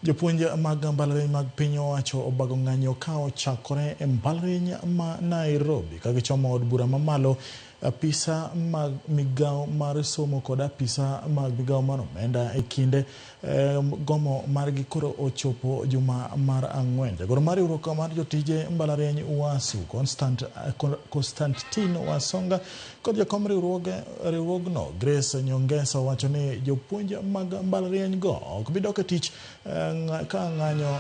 Jopuonj mag mbalariany mag piny owacho obago ng'anyo ka ochakore e mbalariany ma Nairobi ka gichomo od bura mamalo. Apisa mag migao mar somo kod apisa mag migao mar omenda e kinde gomo margi koro ochopo juma mar ang'wen. Jagoro mar riwruok mar jotije mbalariany UASU Constantine Wasonga kod jakom riwruogno Grace Nyongesa wacho ni jopuonj mag mbalariany go ok bi dok e tich ka ng'anyo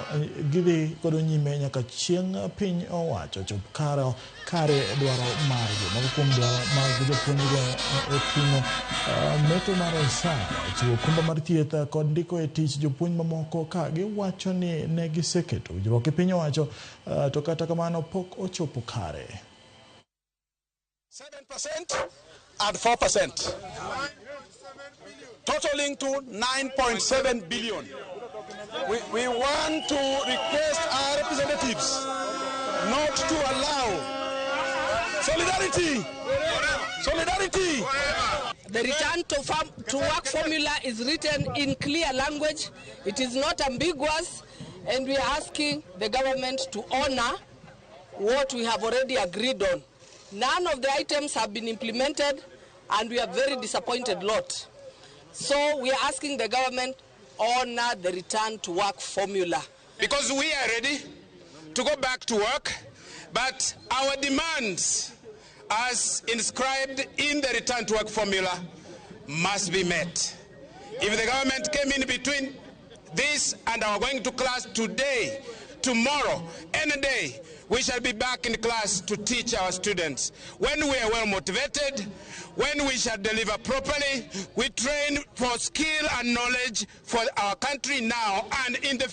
gidhi kod nyime nyaka chieng' piny owacho chop kare dwaro margi. Moko kuom dwaro mag jopuonjgo oting'o meto mar osara, chiwo okumba mar thieth kod ndiko e tich jopuonj mamoko ka giwacho ni ne giseketo winjruok e piny owacho to kata kamano pok ochopo kare. 7% and 4%, totaling to 9.7 billion. We want to request our representatives not to allow solidarity. The return to work formula is written in clear language. It is not ambiguous, and we are asking the government to honor what we have already agreed on. None of the items have been implemented, and we are very disappointed lot. So we are asking the government honor the return to work formula. Because we are ready to go back to work, but our demands as inscribed in the return to work formula must be met. If the government came in between this and our going to class today, tomorrow, any day, we shall be back in class to teach our students. When we are well motivated, when we shall deliver properly, we train for skill and knowledge for our country now and in the